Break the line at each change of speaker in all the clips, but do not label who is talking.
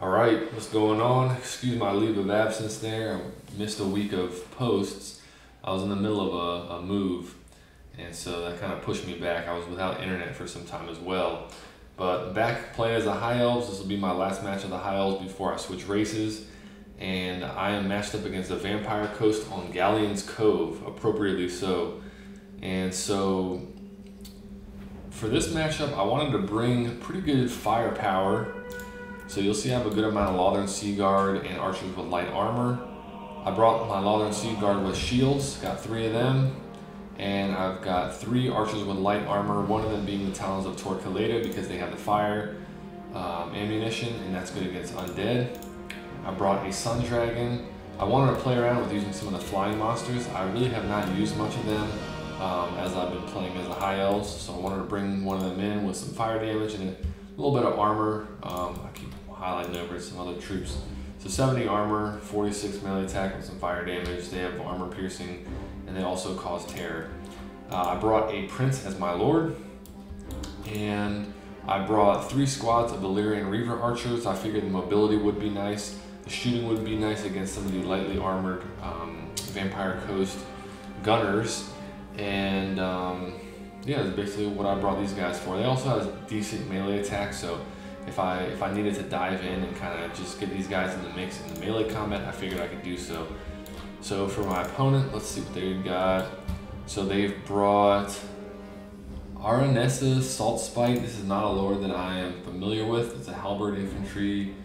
All right, what's going on? Excuse my leave of absence there. I missed a week of posts. I was in the middle of a move, and so that kind of pushed me back. I was without internet for some time as well. But back playing as a High Elves. This will be my last match of the High Elves before I switch races. And I am matched up against the Vampire Coast on Galleon's Cove, appropriately so. And so for this matchup, I wanted to bring pretty good firepower. So you'll see I have a good amount of Lothern Sea Guard and archers with light armor. I brought my Lothern Sea Guard with shields, got 3 of them. And I've got 3 archers with light armor, one of them being the Talons of Torquilada because they have the fire ammunition, and that's good against undead. I brought a Sun Dragon. I wanted to play around with using some of the flying monsters. I really have not used much of them as I've been playing as a High Elves, so I wanted to bring one of them in with some fire damage and a little bit of armor. I keep highlighting over some other troops. So 70 armor, 46 melee attack with some fire damage. They have armor piercing, and they also cause terror. I brought a Prince as my lord, and I brought 3 squads of Illyrian Reaver archers. I figured the mobility would be nice. The shooting would be nice against some of the lightly armored Vampire Coast gunners. And yeah, that's basically what I brought these guys for. They also have decent melee attack, so if I needed to dive in and kind of just get these guys in the mix in the melee combat, I figured I could do so. So for my opponent, let's see what they got. So they've brought Aranessa, Saltspite. This is not a lord that I am familiar with. It's a halberd infantry,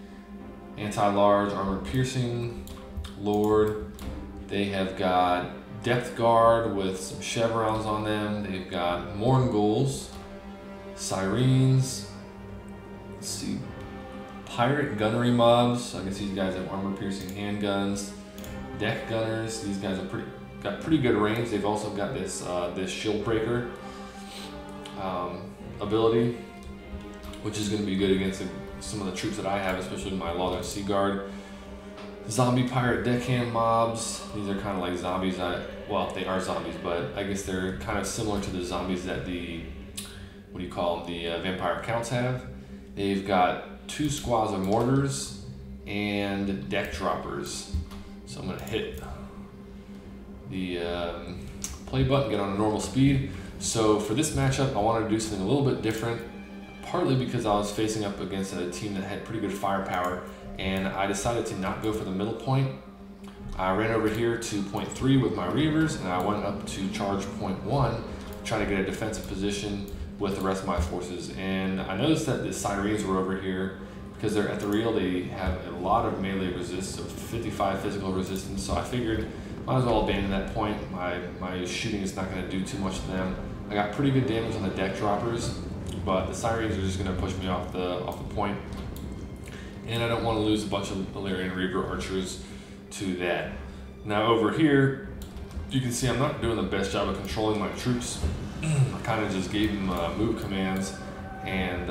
anti-large, armored piercing lord. They have got depth guard with some chevrons on them. They've got Mournguls, sirens. Let's see, pirate gunnery mobs. I guess these guys have armor piercing handguns. Deck gunners. These guys are got pretty good range. They've also got this this shield breaker ability, which is going to be good against some of the troops that I have, especially my Lothern Sea Guard. Zombie pirate deckhand mobs. These are kind of like zombies. Well, they are zombies, but I guess they're kind of similar to the zombies that the vampire counts have. They've got 2 squads of mortars and deck droppers. So I'm going to hit the play button, get on a normal speed. So for this matchup, I wanted to do something a little bit different, partly because I was facing up against a team that had pretty good firepower, and I decided to not go for the middle point. I ran over here to point 3 with my Reavers, and I went up to charge point 1, trying to get a defensive position with the rest of my forces. And I noticed that the sirens were over here because they're at the real. They have a lot of melee resist, so 55 physical resistance. So I figured might as well abandon that point. My shooting is not going to do too much to them. I got pretty good damage on the deck droppers, but the sirens are just going to push me off the point. And I don't want to lose a bunch of Illyrian Reaver archers to that. Now over here, you can see I'm not doing the best job of controlling my troops. I kind of just gave them move commands and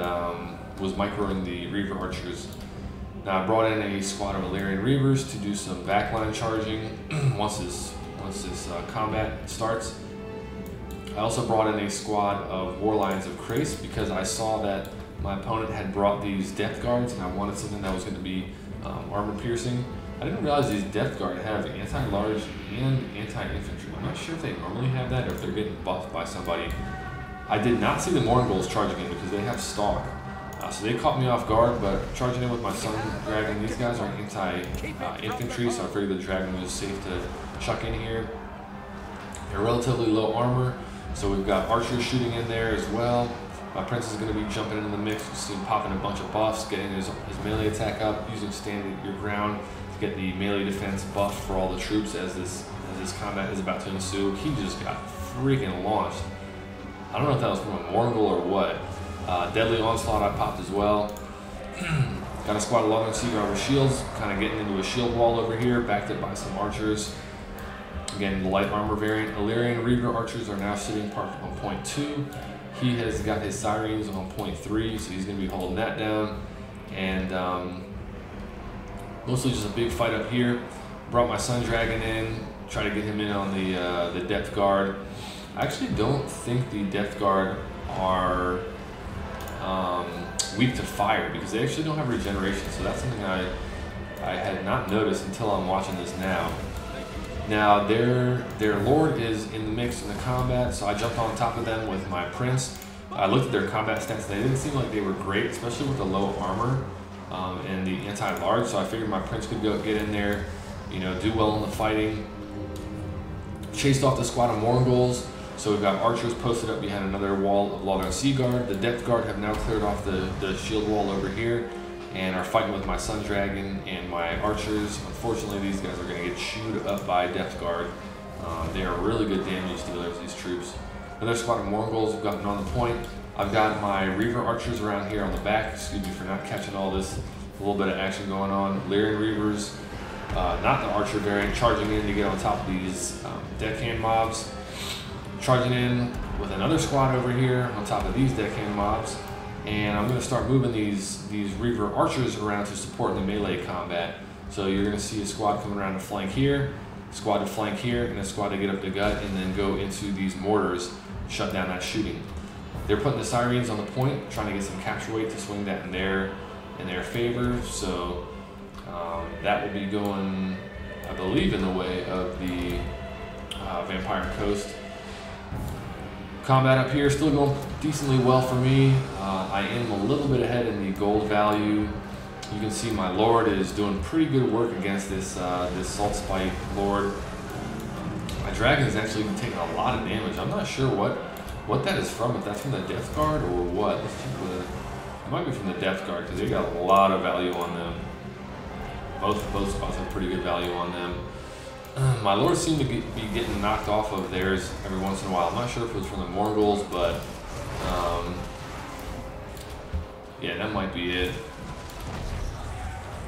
was microing the Reaver archers. Now I brought in a squad of Illyrian Reavers to do some backline charging once this combat starts. I also brought in a squad of Warlions of Crace because I saw that my opponent had brought these depth guards, and I wanted something that was going to be armor piercing. I didn't realize these depth guard have anti-large and anti-infantry. I'm not sure if they normally have that or if they're getting buffed by somebody. I did not see the Mournguls charging in because they have stalk. So they caught me off guard, but charging in with my Sun Dragon, these guys are anti-infantry, so I figured the Dragon was safe to chuck in here. They're relatively low armor, so we've got archers shooting in there as well. My Prince is going to be jumping into the mix. You see him popping a bunch of buffs, getting his melee attack up, using stand your ground to get the melee defense buff for all the troops as this combat is about to ensue. He just got freaking launched. I don't know if that was from a Mourngull or what. Deadly Onslaught I popped as well. Got a squad of Lothern Sea Guard with shields, kind of getting into a shield wall over here, backed up by some archers. Again, the light armor variant. Illyrian Reaver archers are now sitting parked on point 2. He has got his sirens on point 3, so he's going to be holding that down. And mostly just a big fight up here. Brought my Sun Dragon in, try to get him in on the depth guard. I actually don't think the depth guard are weak to fire because they actually don't have regeneration. So that's something I had not noticed until I'm watching this now. Now their lord is in the mix in the combat, so I jumped on top of them with my prince. I looked at their combat stats, and they didn't seem like they were great, especially with the low armor and the anti-large. So I figured my prince could go get in there, you know, do well in the fighting. Chased off the squad of Mongols. So we've got archers posted up behind another wall of Lothern Sea Guard. The depth guard have now cleared off the shield wall over here and are fighting with my Sun Dragon and my archers. Unfortunately, these guys are going to get chewed up by depth guard. They are really good damage dealers, these troops. Another squad of Mongols have gotten on the point. I've got my Reaver archers around here on the back. Excuse me for not catching all this. A little bit of action going on. Lyrian Reavers, not the archer variant, charging in to get on top of these deckhand mobs. Charging in with another squad over here on top of these deckhand mobs. And I'm going to start moving these Reaver archers around to support in the melee combat. So you're going to see a squad coming around to flank here, squad to flank here, and a squad to get up to gut, and then go into these mortars, shut down that shooting. They're putting the Sirens on the point, trying to get some capture weight to swing that in their favor. So that will be going, I believe, in the way of the Vampire Coast. Combat up here still going decently well for me. I am a little bit ahead in the gold value. You can see my Lord is doing pretty good work against this this Saltspite Lord. My Dragon is actually taking a lot of damage. I'm not sure what that is from, if that's from the Death Guard or what. Let's check it might be from the Death Guard because they got a lot of value on them. Both spots have pretty good value on them. My Lords seem to be getting knocked off of theirs every once in a while. I'm not sure if it was from the Mongols, but yeah, that might be it.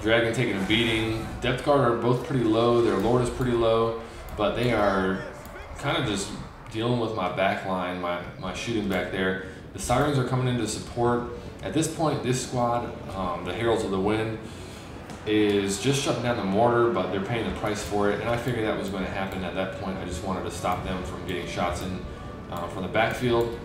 Dragon taking a beating. Depth Guard are both pretty low. Their Lord is pretty low, but they are kind of just dealing with my back line, my shooting back there. The Sirens are coming in to support. At this point, this squad, the Heralds of the Wind, is just shutting down the mortar, but they're paying the price for it, and I figured that was going to happen at that point. I just wanted to stop them from getting shots in from the backfield.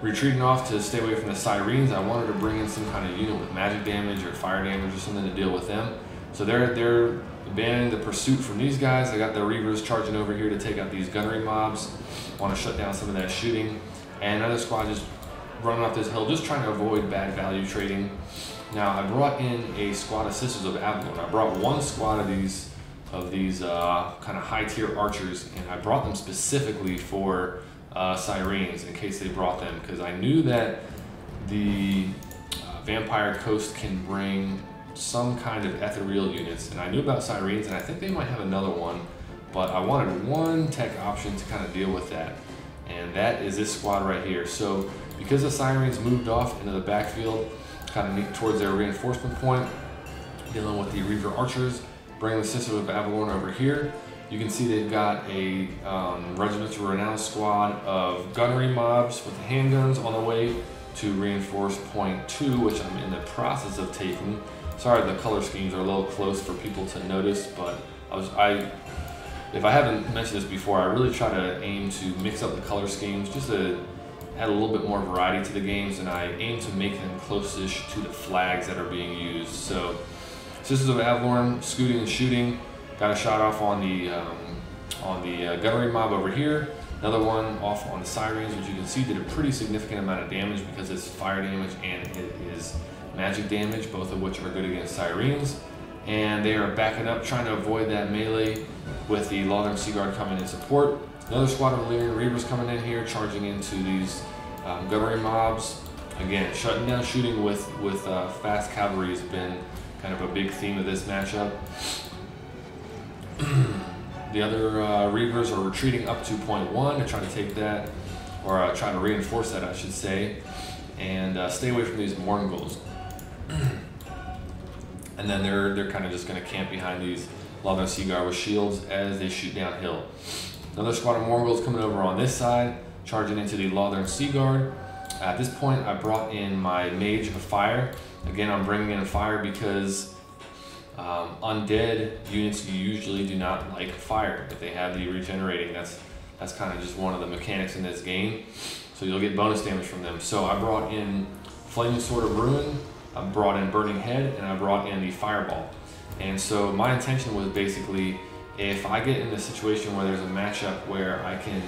Retreating off to stay away from the Sirens, I wanted to bring in some kind of unit with magic damage or fire damage or something to deal with them. So they're abandoning the pursuit from these guys. I got the Reavers charging over here to take out these gunnery mobs. Want to shut down some of that shooting. And another squad just running up this hill, just trying to avoid bad value trading. Now I brought in a squad of Sisters of Avalon. I brought one squad of these kind of high tier archers, and I brought them specifically for Sirens in case they brought them, because I knew that the Vampire Coast can bring some kind of ethereal units, and I knew about Sirens, and I think they might have another one, but I wanted one tech option to kind of deal with that, and that is this squad right here. So because the Sirens moved off into the backfield, kind of towards their reinforcement point, dealing with the Reaver archers, bringing the Sisters of Avalon over here. You can see they've got a Regimental Renown squad of gunnery mobs with the handguns on the way to reinforce point 2, which I'm in the process of taking. Sorry, the color schemes are a little close for people to notice, but if I haven't mentioned this before, I really try to aim to mix up the color schemes just to add a little bit more variety to the games, and I aim to make them close-ish to the flags that are being used. So, Sisters of Avalon, scooting and shooting. Got a shot off on the gunnery mob over here. Another one off on the Sirens, which you can see did a pretty significant amount of damage because it's fire damage and it is magic damage, both of which are good against Sirens. And they are backing up, trying to avoid that melee with the Lothern Sea Guard coming in support. Another squad of Lyrian Reavers coming in here, charging into these gunnery mobs. Again, shutting down shooting with fast cavalry has been kind of a big theme of this matchup. The other Reavers are retreating up to point 1 to try to take that, or try to reinforce that, I should say, and stay away from these Mongols. And then they're kind of just going to camp behind these Lothern Sea Guard with shields as they shoot downhill. Another squad of Mongols coming over on this side, charging into the Lothern Sea Guard. At this point, I brought in my Mage of Fire. Again, I'm bringing in fire because undead units usually do not like fire. If they have the regenerating, that's kind of just one of the mechanics in this game. So you'll get bonus damage from them. So I brought in Flaming Sword of Ruin, I brought in Burning Head, and I brought in the Fireball. And so my intention was basically, if I get in a situation where there's a matchup where I can,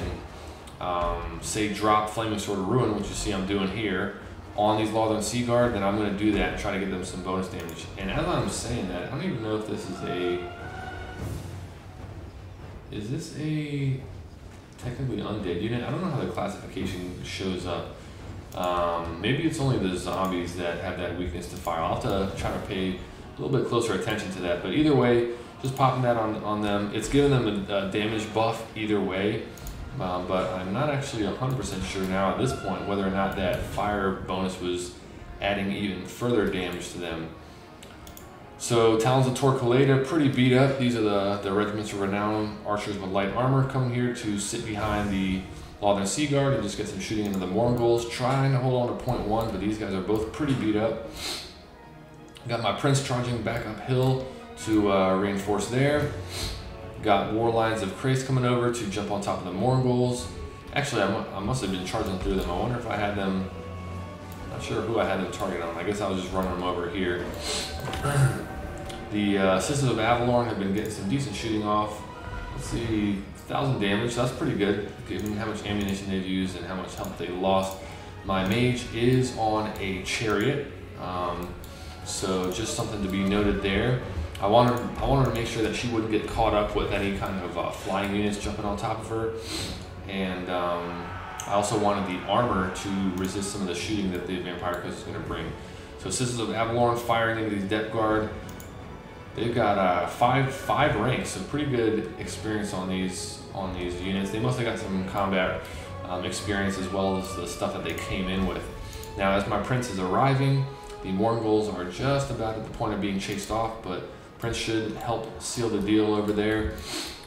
say, drop Flaming Sword of Ruin, which you see I'm doing here, on these Lothern Sea Guard, then I'm going to do that and try to get them some bonus damage. And as I'm saying that, I don't even know if this is a... Is this a technically undead unit? I don't know how the classification shows up. Maybe it's only the zombies that have that weakness to fire. I'll have to try to pay a little bit closer attention to that. But either way, just popping that on them. It's giving them a damage buff either way. But I'm not actually 100% sure now at this point whether or not that fire bonus was adding even further damage to them. So Talons of Torquelada, pretty beat up. These are the Regiments of Renown archers with light armor coming here to sit behind the Lothern Sea Guard and just get some shooting into the Mongols. Trying to hold on to point 1, but these guys are both pretty beat up. Got my Prince charging back uphill to reinforce there. Got War Lions of Krace coming over to jump on top of the Mongols. Actually, I must have been charging through them. I wonder if I had them... Not sure who I had them target on. I guess I was just running them over here. The Sisters of Avalorn have been getting some decent shooting off. Let's see, 1,000 damage. That's pretty good, given how much ammunition they've used and how much health they lost. My mage is on a chariot, so just something to be noted there. I wanted to make sure that she wouldn't get caught up with any kind of flying units jumping on top of her. And I also wanted the armor to resist some of the shooting that the Vampire Coast is going to bring. So Sisters of Avalorn firing into these Depth Guard. They've got five ranks, so pretty good experience on these units. They must have got some combat experience as well as the stuff that they came in with. Now, as my Prince is arriving, the Mongols are just about at the point of being chased off, but Prince should help seal the deal over there.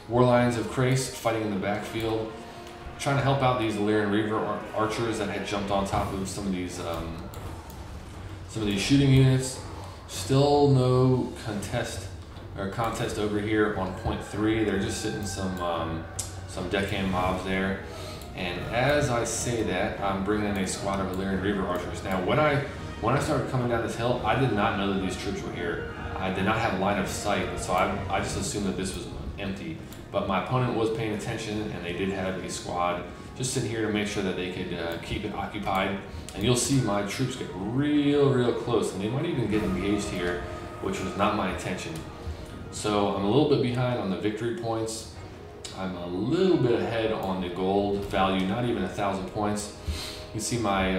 War Lions of Krace fighting in the backfield, trying to help out these Illyrian Reaver archers that had jumped on top of some of these shooting units. Still no contest over here on point 3. They're just sitting some deckhand mobs there. And as I say that, I'm bringing in a squad of Illyrian Reaver archers. Now, when I started coming down this hill, I did not know that these troops were here. I did not have line of sight, so I just assumed that this was empty. But my opponent was paying attention, and they did have a squad just sitting here to make sure that they could keep it occupied. And you'll see my troops get real close, and they might even get engaged here, which was not my intention. So I'm a little bit behind on the victory points. I'm a little bit ahead on the gold value, not even 1,000 points. You can see my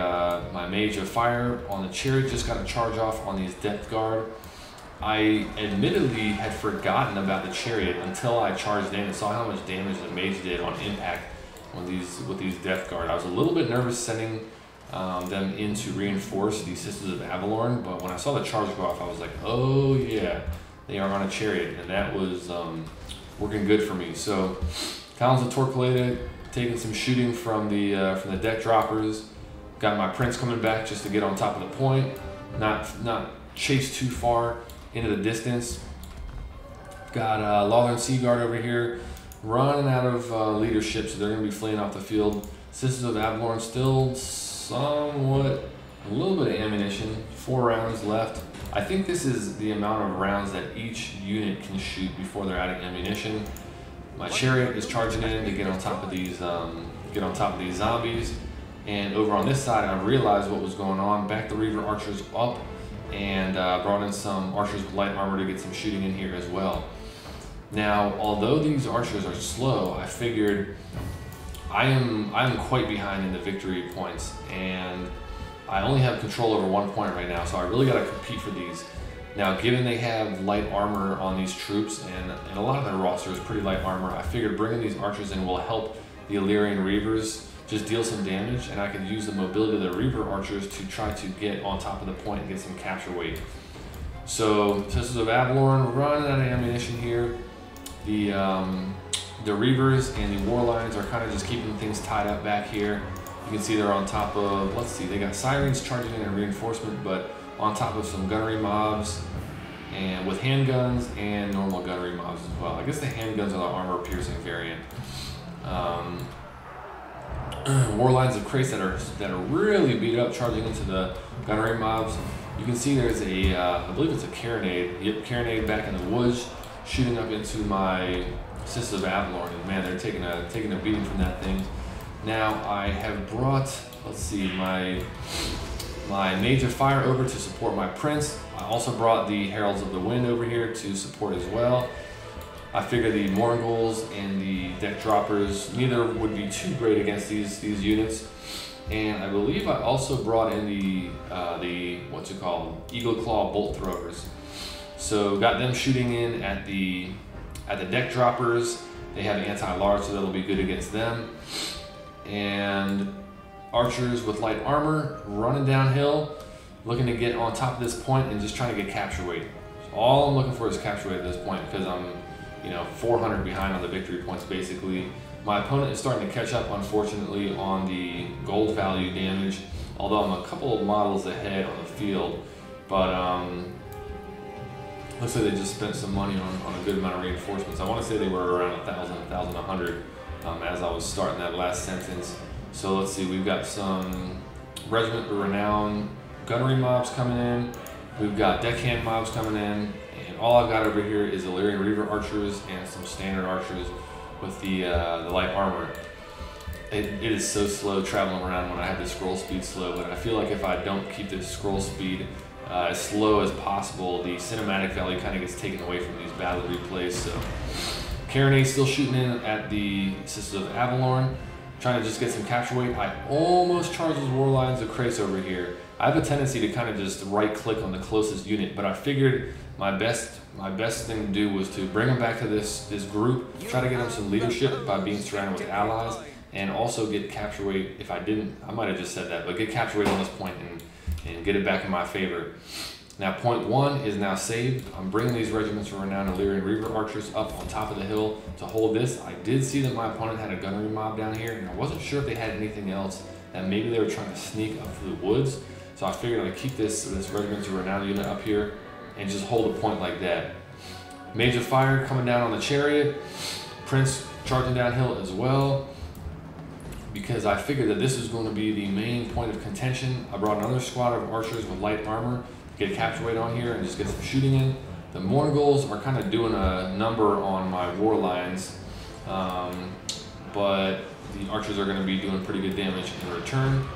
my Mage of Fire on the chariot just got a charge off on these Depth Guard. I admittedly had forgotten about the chariot until I charged in and saw how much damage the Mage did on impact with these Depth Guard. I was a little bit nervous sending them in to reinforce the Sisters of Avalorn, but when I saw the charge go off, I was like, oh yeah, they are on a chariot, and that was working good for me. So Talons of Torquelada taking some shooting from the deck droppers. Got my Prince coming back just to get on top of the point, not chase too far into the distance. Got Lothern Sea Guard over here running out of leadership, so they're going to be fleeing off the field. Sisters of Avalorn still somewhat, a little bit of ammunition, 4 rounds left. I think this is the amount of rounds that each unit can shoot before they're out of ammunition. My chariot is charging in to get on top of these zombies. And over on this side, I realized what was going on. Backed the Reaver archers up and brought in some archers with light armor to get some shooting in here as well. Now, although these archers are slow, I figured I am quite behind in the victory points, and I only have control over 1 point right now, so I really got to compete for these. Now, given they have light armor on these troops, and a lot of their roster is pretty light armor, I figured bringing these archers in will help the Illyrian Reavers just deal some damage, and I could use the mobility of the Reaver archers to try to get on top of the point and get some capture weight. So, Sisters of Avalorn running out of ammunition here. The Reavers and the War Lions are kind of just keeping things tied up back here. You can see they're on top of, let's see, they got Sirens charging in a reinforcement, but on top of some gunnery mobs, and with handguns and normal gunnery mobs as well. I guess the handguns are the armor piercing variant. war lines of crates that are really beat up, charging into the gunnery mobs. You can see there's a, I believe it's a carronade. Yep, carronade back in the woods, shooting up into my Sisters of Avalorn, and man, they're taking a beating from that thing. Now I have brought, let's see, my Mage of Fire over to support my Prince. I also brought the Heralds of the Wind over here to support as well. I figure the Morghuls and the Deck Droppers, neither would be too great against these units. And I believe I also brought in the what's it called, Eagle Claw Bolt Throwers. So got them shooting in at the Deck Droppers. They have anti-large, so that'll be good against them. And archers with light armor running downhill, looking to get on top of this point and just trying to get capture weight. So all I'm looking for is capture weight at this point, because I'm 400 behind on the victory points basically. My opponent is starting to catch up, unfortunately, on the gold value damage, although I'm a couple of models ahead on the field. But looks like they just spent some money on a good amount of reinforcements. I want to say they were around 1,100 as I was starting that last sentence. So let's see, we've got some Regiment of Renown gunnery mobs coming in. We've got deckhand mobs coming in. And all I've got over here is Illyrian Reaver archers and some standard archers with the light armor. It is so slow traveling around when I have the scroll speed slow, but I feel like if I don't keep this scroll speed as slow as possible, the cinematic value kind of gets taken away from these battle replays. So Carronade's still shooting in at the Sisters of Avalorn, trying to just get some capture weight. I almost charged those war lines of Krace over here. I have a tendency to kind of just right click on the closest unit, but I figured my best thing to do was to bring them back to this group, try to get them some leadership by being surrounded with allies, and also get capture weight. If I didn't, I might have just said that, but get capture weight on this point and get it back in my favor. Now point 1 is now saved. I'm bringing these regiments of renowned Illyrian Reaver archers up on top of the hill to hold this. I did see that my opponent had a gunnery mob down here, and I wasn't sure if they had anything else, that maybe they were trying to sneak up through the woods. So I figured I'd keep this regiment of renowned unit up here and just hold a point like that. Mage of Fire coming down on the chariot. Prince charging downhill as well, because I figured that this was going to be the main point of contention. I brought another squad of archers with light armor to get capture weight on here and just get some shooting in. The Morghuls are kind of doing a number on my war lines, but the archers are going to be doing pretty good damage in return.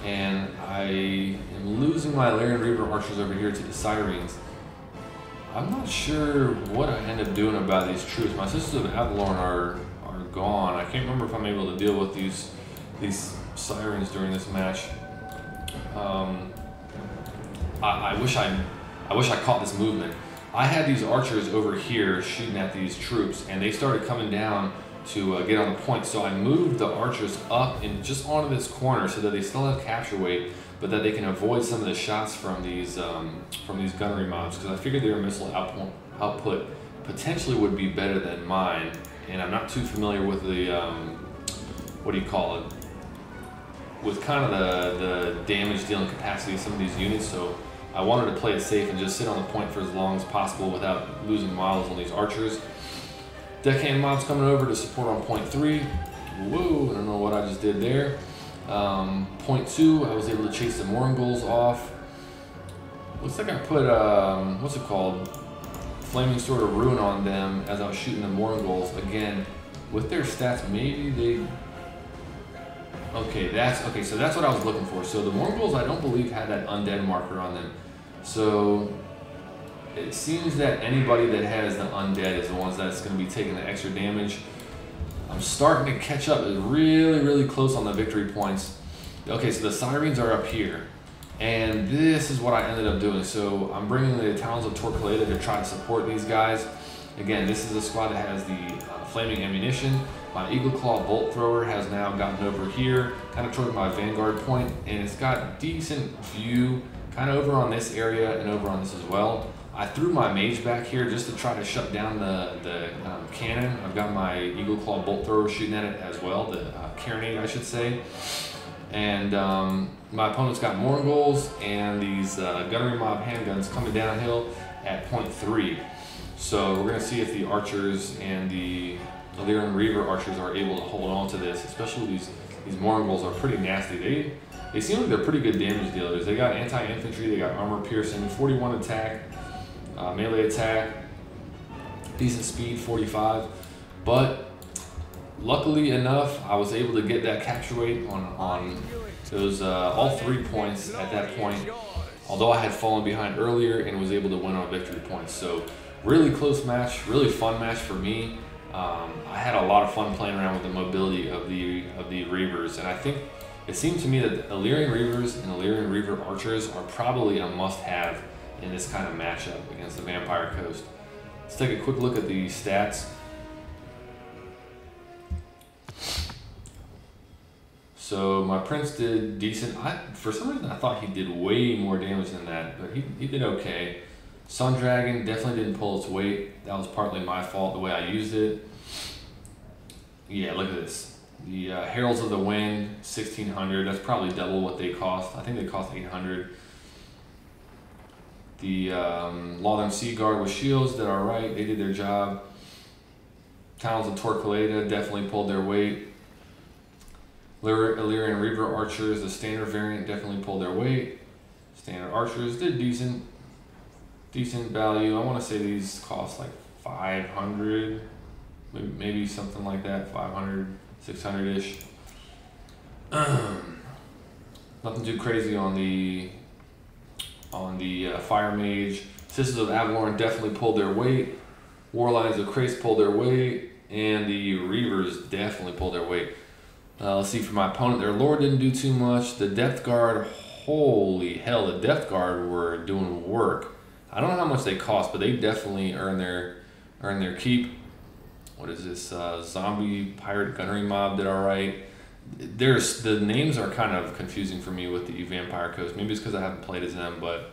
And I am losing my Illyrian Reaver archers over here to the Sirens. I'm not sure what I end up doing about these troops. My Sisters of Avalorn are gone. I can't remember if I'm able to deal with these Sirens during this match. I wish I caught this movement. I had these archers over here shooting at these troops, and they started coming down to get on the point. So I moved the archers up and just onto this corner so that they still have capture weight, but that they can avoid some of the shots from these gunnery mobs, because I figured their missile output potentially would be better than mine. And I'm not too familiar with the what do you call it, with kind of the damage dealing capacity of some of these units. So I wanted to play it safe and just sit on the point for as long as possible without losing models on these archers. Deckhand mobs coming over to support on point 3. Whoa, I don't know what I just did there. Point 2, I was able to chase the Morghuls off. Looks like I put, what's it called? Flaming Sword of Ruin on them as I was shooting the Morghuls. Again, with their stats, maybe they... Okay, so that's what I was looking for. So the Morghuls, I don't believe, had that undead marker on them. So it seems that anybody that has the undead is the ones that's going to be taking the extra damage. I'm starting to catch up. It's really, really close on the victory points. Okay, so the Sirens are up here. And this is what I ended up doing. So I'm bringing the Talons of Torquilada to try to support these guys. Again, this is a squad that has the flaming ammunition. My Eagle Claw Bolt Thrower has now gotten over here, kind of toward my vanguard point, and it's got decent view kind of over on this area and over on this as well. I threw my mage back here just to try to shut down the cannon. I've got my Eagle Claw Bolt Thrower shooting at it as well, the carronade, I should say. And my opponent's got Morghuls and these gunnery mob handguns coming downhill at point 3. So we're going to see if the archers and the Illyrian Reaver archers are able to hold on to this, especially with These Mongols are pretty nasty. They seem like they're pretty good damage dealers. They got anti-infantry, they got armor piercing, 41 attack, melee attack, decent speed, 45. But luckily enough, I was able to get that capture weight on those all 3 points at that point. Although I had fallen behind earlier and was able to win on victory points. So really close match, really fun match for me. I had a lot of fun playing around with the mobility of the Reavers, and I think it seemed to me that Illyrian Reavers and Illyrian Reaver Archers are probably a must-have in this kind of matchup against the Vampire Coast. Let's take a quick look at the stats. So my Prince did decent. For some reason I thought he did way more damage than that, but he did okay. Sun Dragon definitely didn't pull its weight. That was partly my fault, the way I used it. Yeah, look at this. The Heralds of the Wind, 1600. That's probably double what they cost. I think they cost 800. The Lothern Sea Guard with shields did all right. They did their job. Towns of Torquelada definitely pulled their weight. Illyrian Reaver Archers, the standard variant, definitely pulled their weight. Standard Archers did decent value. I want to say these cost like 500, maybe something like that, 500, 600-ish. Nothing too crazy on the Fire Mage. Sisters of Avalorn definitely pulled their weight. Warlines of Krace pulled their weight, and the Reavers definitely pulled their weight. Let's see, for my opponent, their Lord didn't do too much. The Depth Guard, holy hell, the Depth Guard were doing work. I don't know how much they cost, but they definitely earn their keep. What is this? Zombie Pirate Gunnery Mob did all right. The names are kind of confusing for me with the Vampire Coast. Maybe it's because I haven't played as them, but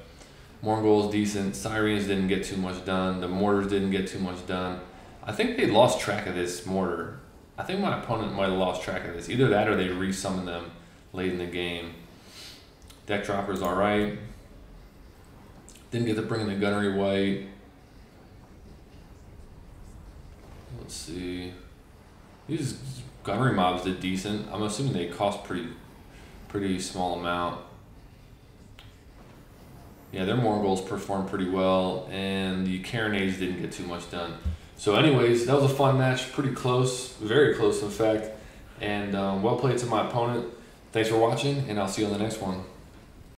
Mongol's decent. Sirens didn't get too much done. The Mortars didn't get too much done. I think they lost track of this Mortar. I think my opponent might have lost track of this. Either that or they resummoned them late in the game. Deck Dropper's all right. Didn't get to bring in the Gunnery White. Let's see. These Gunnery Mobs did decent. I'm assuming they cost pretty small amount. Yeah, their Mongols performed pretty well, and the Carronades didn't get too much done. So anyways, that was a fun match, pretty close, very close in fact, and well played to my opponent. Thanks for watching, and I'll see you on the next one.